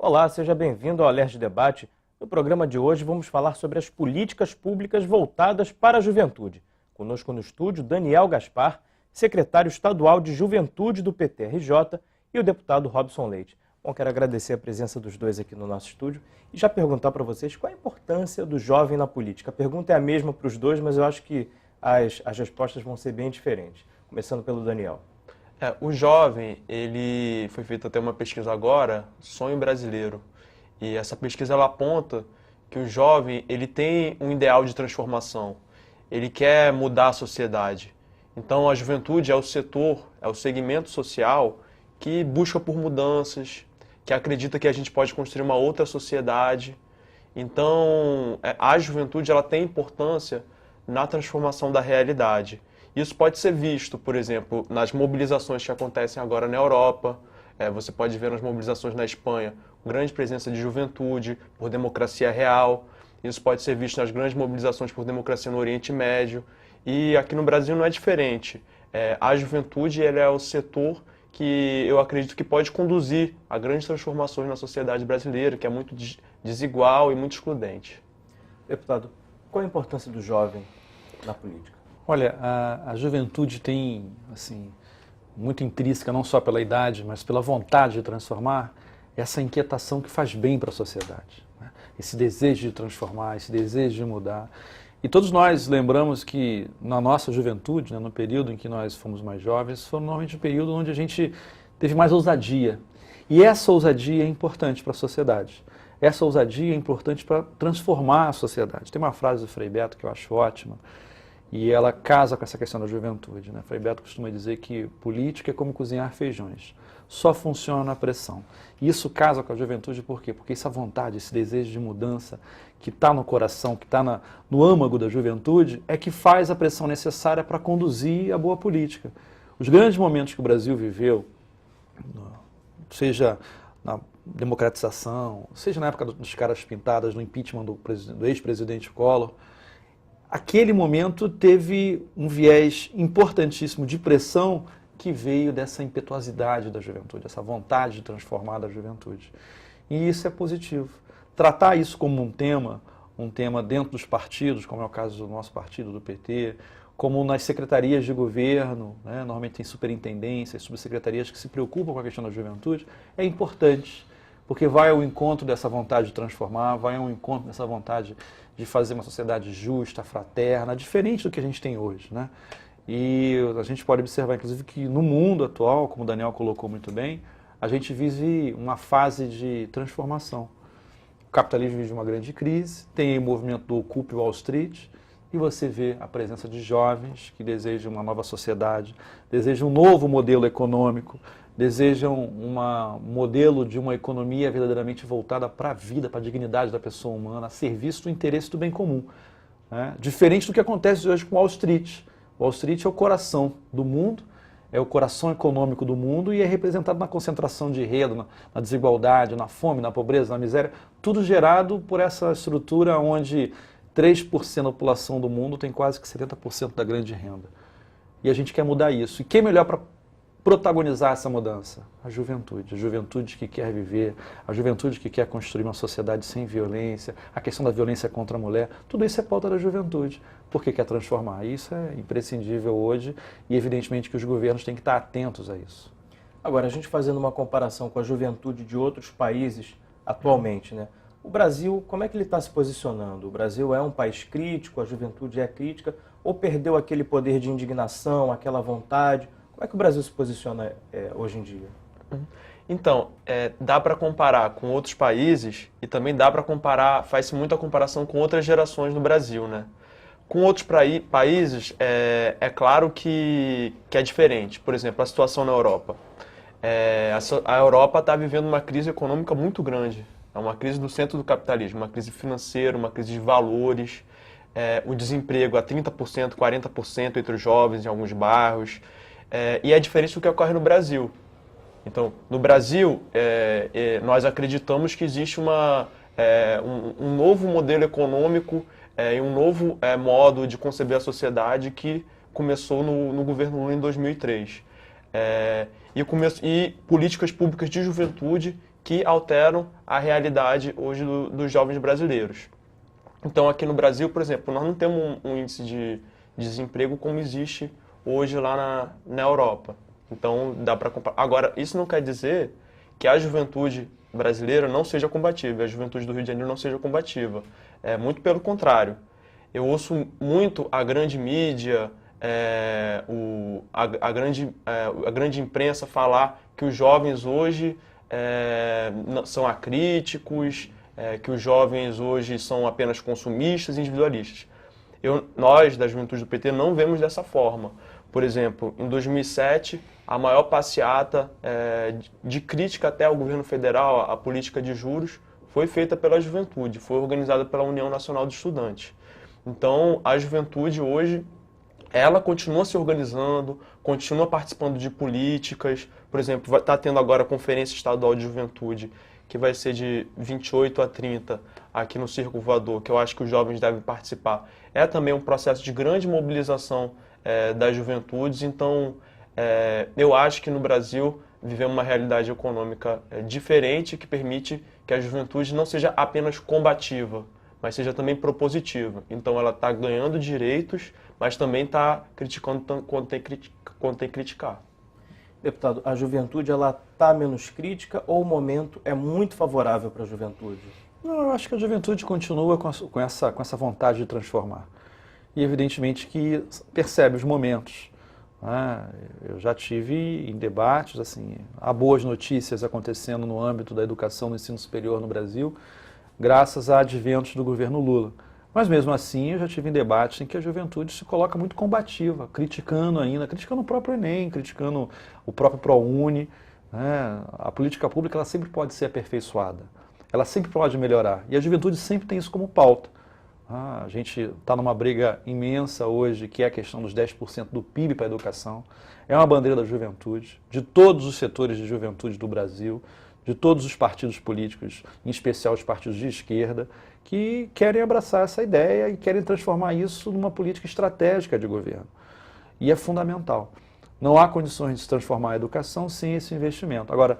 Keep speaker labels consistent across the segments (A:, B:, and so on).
A: Olá, seja bem-vindo ao Alerj Debate. No programa de hoje vamos falar sobre as políticas públicas voltadas para a juventude. Conosco no estúdio, Daniel Gaspar, secretário estadual de Juventude do PT-RJ, e o deputado Robson Leite. Bom, quero agradecer a presença dos dois aqui no nosso estúdio e já perguntar para vocês qual a importância do jovem na política. A pergunta é a mesma para os dois, mas eu acho que as respostas vão ser bem diferentes. Começando pelo Daniel.
B: O jovem, ele foi feita até uma pesquisa agora, Sonho Brasileiro. E essa pesquisa ela aponta que o jovem ele tem um ideal de transformação. Ele quer mudar a sociedade. Então a juventude é o setor, é o segmento social que busca por mudanças, que acredita que a gente pode construir uma outra sociedade. Então a juventude ela tem importância na transformação da realidade. Isso pode ser visto, por exemplo, nas mobilizações que acontecem agora na Europa. Você pode ver nas mobilizações na Espanha, grande presença de juventude por democracia real. Isso pode ser visto nas grandes mobilizações por democracia no Oriente Médio. E aqui no Brasil não é diferente. A juventude ela é o setor que eu acredito que pode conduzir a grandes transformações na sociedade brasileira, que é muito desigual e muito excludente.
A: Deputado, qual a importância do jovem na política?
C: Olha, a juventude tem, assim, muito intrínseca, não só pela idade, mas pela vontade de transformar, essa inquietação que faz bem para a sociedade, né? Esse desejo de transformar, esse desejo de mudar. E todos nós lembramos que na nossa juventude, né, no período em que nós fomos mais jovens, foi normalmente o período onde a gente teve mais ousadia. E essa ousadia é importante para a sociedade. Essa ousadia é importante para transformar a sociedade. Tem uma frase do Frei Beto que eu acho ótima, e ela casa com essa questão da juventude, né? Frei Beto costuma dizer que política é como cozinhar feijões, só funciona na pressão. E isso casa com a juventude por quê? Porque essa vontade, esse desejo de mudança que está no coração, que está no âmago da juventude, é que faz a pressão necessária para conduzir a boa política. Os grandes momentos que o Brasil viveu, seja na democratização, seja na época dos caras pintadas, no impeachment do ex-presidente Collor, aquele momento teve um viés importantíssimo de pressão que veio dessa impetuosidade da juventude, essa vontade de transformar da juventude. E isso é positivo. Tratar isso como um tema dentro dos partidos, como é o caso do nosso partido, do PT, como nas secretarias de governo, né, normalmente tem superintendências, subsecretarias que se preocupam com a questão da juventude, é importante, porque vai ao encontro dessa vontade de transformar, vai ao encontro dessa vontade de fazer uma sociedade justa, fraterna, diferente do que a gente tem hoje, né? E a gente pode observar, inclusive, que no mundo atual, como o Daniel colocou muito bem, a gente vive uma fase de transformação. O capitalismo vive uma grande crise, tem o movimento do Occupy Wall Street, e você vê a presença de jovens que desejam uma nova sociedade, desejam um novo modelo econômico, desejam um modelo de uma economia verdadeiramente voltada para a vida, para a dignidade da pessoa humana, a serviço do interesse do bem comum, né? Diferente do que acontece hoje com Wall Street. Wall Street é o coração do mundo, é o coração econômico do mundo e é representado na concentração de renda, na desigualdade, na fome, na pobreza, na miséria, tudo gerado por essa estrutura onde 3% da população do mundo tem quase que 70% da grande renda. E a gente quer mudar isso. E quem é melhor para protagonizar essa mudança? A juventude que quer viver, a juventude que quer construir uma sociedade sem violência, a questão da violência contra a mulher, tudo isso é pauta da juventude, porque quer transformar. Isso é imprescindível hoje e evidentemente que os governos têm que estar atentos a isso.
A: Agora, a gente fazendo uma comparação com a juventude de outros países atualmente, né? O Brasil, como é que ele está se posicionando? O Brasil é um país crítico, a juventude é crítica, ou perdeu aquele poder de indignação, aquela vontade? Como é que o Brasil se posiciona hoje em dia?
B: Então, dá para comparar com outros países e também dá para comparar, faz-se muita comparação com outras gerações no Brasil, né? Com outros países, é claro que é diferente. Por exemplo, a situação na Europa. A Europa está vivendo uma crise econômica muito grande. É uma crise do centro do capitalismo, uma crise financeira, uma crise de valores, o desemprego a 30%, 40% entre os jovens em alguns bairros. E é diferente do que ocorre no Brasil. Então, no Brasil, nós acreditamos que existe um novo modelo econômico e um novo modo de conceber a sociedade que começou no governo Lula em 2003. E políticas públicas de juventude que alteram a realidade hoje dos jovens brasileiros. Então, aqui no Brasil, por exemplo, nós não temos um índice de desemprego como existe hoje lá na Europa. Então, dá para comparar. Agora, isso não quer dizer que a juventude brasileira não seja combativa, a juventude do Rio de Janeiro não seja combativa. É muito pelo contrário. Eu ouço muito a grande mídia, a grande imprensa falar que os jovens hoje são acríticos, que os jovens hoje são apenas consumistas e individualistas. Nós, da juventude do PT, não vemos dessa forma. Por exemplo, em 2007, a maior passeata de crítica até ao governo federal, a política de juros, foi feita pela juventude, foi organizada pela União Nacional de Estudantes. Então, a juventude hoje, ela continua se organizando, continua participando de políticas. Por exemplo, está tendo agora a Conferência Estadual de Juventude, que vai ser de 28 a 30 aqui no Circo Voador, que eu acho que os jovens devem participar. É também um processo de grande mobilização das juventudes. Então, eu acho que no Brasil vivemos uma realidade econômica diferente, que permite que a juventude não seja apenas combativa, mas seja também propositiva. Então, ela está ganhando direitos, mas também está criticando quando tem que criticar.
A: Deputado, a juventude está menos crítica ou o momento é muito favorável para a juventude?
C: Não, eu acho que a juventude continua com essa vontade de transformar. E evidentemente que percebe os momentos. Né? Eu já tive em debates, assim, há boas notícias acontecendo no âmbito da educação no ensino superior no Brasil, graças a adventos do governo Lula. Mas mesmo assim, eu já tive em debates em que a juventude se coloca muito combativa, criticando o próprio Enem, criticando o próprio ProUni. Né? A política pública ela sempre pode ser aperfeiçoada, ela sempre pode melhorar. E a juventude sempre tem isso como pauta. A gente está numa briga imensa hoje, que é a questão dos 10% do PIB para a educação. É uma bandeira da juventude, de todos os setores de juventude do Brasil, de todos os partidos políticos, em especial os partidos de esquerda, que querem abraçar essa ideia e querem transformar isso numa política estratégica de governo. E é fundamental. Não há condições de se transformar a educação sem esse investimento. Agora,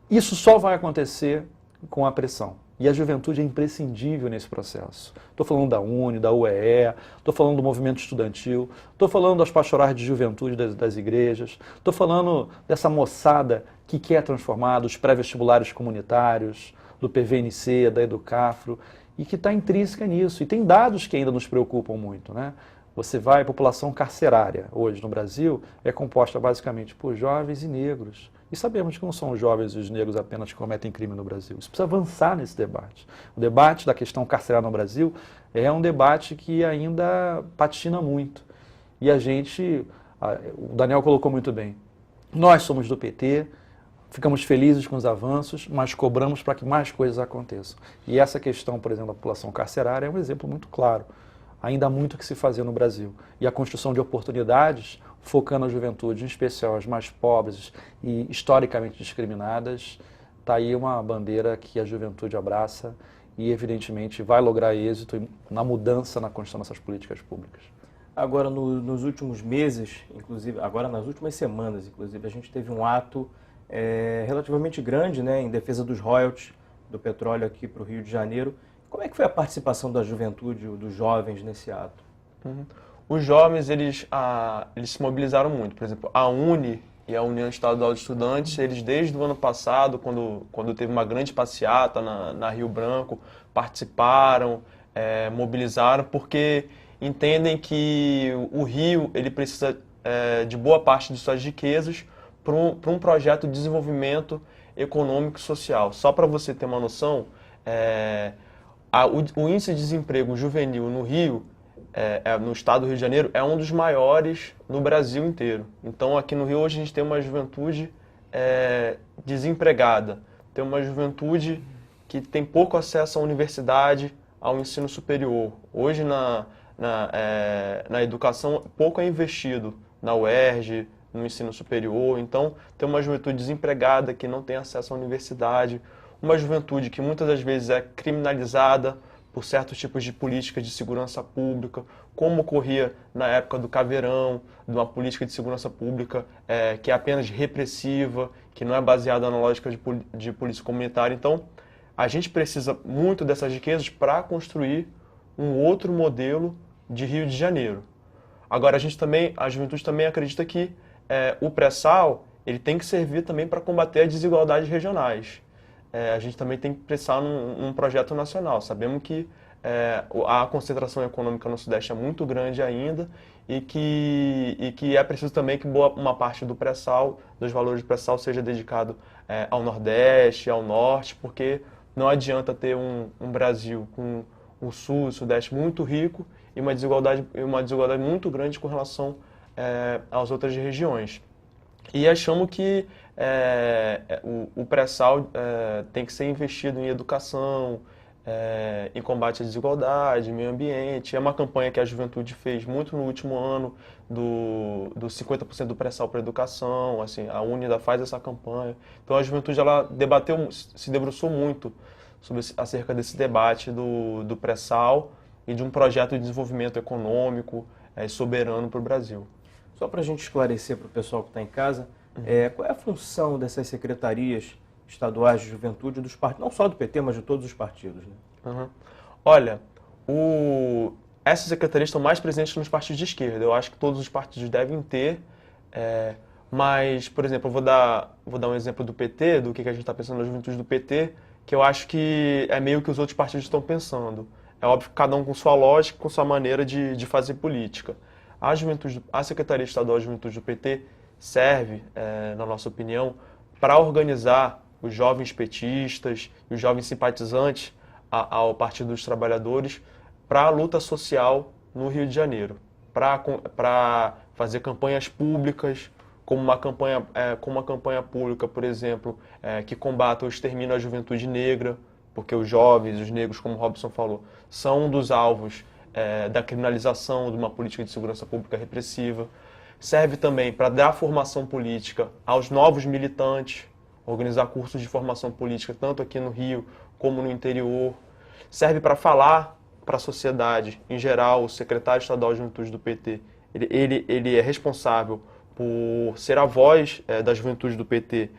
C: isso só vai acontecer com a pressão. E a juventude é imprescindível nesse processo. Estou falando da UNE, da UEE, estou falando do movimento estudantil, estou falando das pastorais de juventude das igrejas, estou falando dessa moçada que quer transformar, dos pré-vestibulares comunitários, do PVNC, da Educafro, e que está intrínseca nisso. E tem dados que ainda nos preocupam muito. Né? Você vai, a população carcerária hoje no Brasil é composta basicamente por jovens e negros. E sabemos que não são os jovens e os negros apenas que cometem crime no Brasil. Isso precisa avançar nesse debate. O debate da questão carcerária no Brasil é um debate que ainda patina muito. E o Daniel colocou muito bem, nós somos do PT, ficamos felizes com os avanços, mas cobramos para que mais coisas aconteçam. E essa questão, por exemplo, da população carcerária é um exemplo muito claro. Ainda há muito o que se fazer no Brasil. E a construção de oportunidades, focando a juventude, em especial as mais pobres e historicamente discriminadas, está aí uma bandeira que a juventude abraça e, evidentemente, vai lograr êxito na mudança na construção dessas políticas públicas.
A: Agora, nos últimos meses, inclusive, agora nas últimas semanas, inclusive, a gente teve um ato relativamente grande, né, em defesa dos royalties do petróleo aqui para o Rio de Janeiro. Como é que foi a participação da juventude, dos jovens nesse ato?
B: Os jovens, eles se mobilizaram muito. Por exemplo, a UNE e a União Estadual de Estudantes, eles desde o ano passado, quando teve uma grande passeata na Rio Branco, participaram, mobilizaram, porque entendem que o Rio ele precisa de boa parte de suas riquezas para um projeto de desenvolvimento econômico e social. Só para você ter uma noção, o índice de desemprego juvenil no Rio, no estado do Rio de Janeiro, é um dos maiores no Brasil inteiro. Então, aqui no Rio, hoje a gente tem uma juventude desempregada, tem uma juventude que tem pouco acesso à universidade, ao ensino superior. Hoje, na educação, pouco é investido na UERJ, no ensino superior. Então, tem uma juventude desempregada que não tem acesso à universidade, uma juventude que muitas das vezes é criminalizada por certos tipos de políticas de segurança pública, como ocorria na época do Caveirão, de uma política de segurança pública que é apenas repressiva, que não é baseada na lógica de polícia comunitária. Então, a gente precisa muito dessas riquezas para construir um outro modelo de Rio de Janeiro. Agora, a juventude também acredita que o pré-sal ele tem que servir também para combater as desigualdades regionais. A gente também tem que pensar num projeto nacional. Sabemos que a concentração econômica no Sudeste é muito grande ainda e que é preciso também que uma parte do pré-sal, dos valores do pré-sal, seja dedicado ao Nordeste, ao Norte, porque não adianta ter um Brasil com o Sul e o Sudeste muito rico e uma desigualdade muito grande com relação às outras regiões. E achamos que o pré-sal tem que ser investido em educação, em combate à desigualdade, meio ambiente. É uma campanha que a juventude fez muito no último ano do 50% do pré-sal para a educação. Assim, a Unida faz essa campanha. Então a juventude ela se debruçou muito acerca desse debate do pré-sal e de um projeto de desenvolvimento econômico soberano para o Brasil.
A: Só para a gente esclarecer para o pessoal que está em casa, qual é a função dessas secretarias estaduais de juventude dos partidos, não só do PT, mas de todos os partidos? Né?
B: Uhum. Olha, essas secretarias estão mais presentes nos partidos de esquerda. Eu acho que todos os partidos devem ter, mas, por exemplo, eu vou dar um exemplo do PT, do que a gente está pensando na juventude do PT, que eu acho que é meio que os outros partidos estão pensando. É óbvio que cada um com sua lógica, com sua maneira de fazer política. A Secretaria Estadual de Juventude do PT serve, na nossa opinião, para organizar os jovens petistas e os jovens simpatizantes ao Partido dos Trabalhadores para a luta social no Rio de Janeiro, para fazer campanhas públicas, como uma campanha pública, por exemplo, que combata o extermínio da juventude negra, porque os jovens, os negros, como o Robson falou, são um dos alvos da criminalização de uma política de segurança pública repressiva. Serve também para dar formação política aos novos militantes, organizar cursos de formação política tanto aqui no Rio como no interior. Serve para falar para a sociedade, em geral, o secretário estadual de juventude do PT, ele é responsável por ser a voz da juventude do PT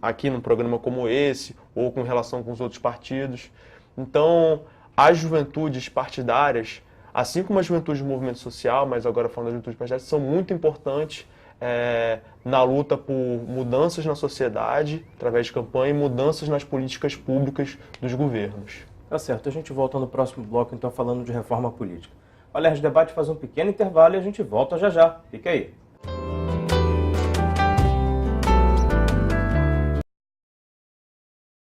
B: aqui num programa como esse, ou com relação com os outros partidos. Então, as juventudes partidárias, assim como a juventude do movimento social, mas agora falando da juventude partidária, são muito importantes na luta por mudanças na sociedade, através de campanha, e mudanças nas políticas públicas dos governos.
A: Tá certo, a gente volta no próximo bloco, então, falando de reforma política. O Alerj Debate faz um pequeno intervalo e a gente volta já já. Fica aí.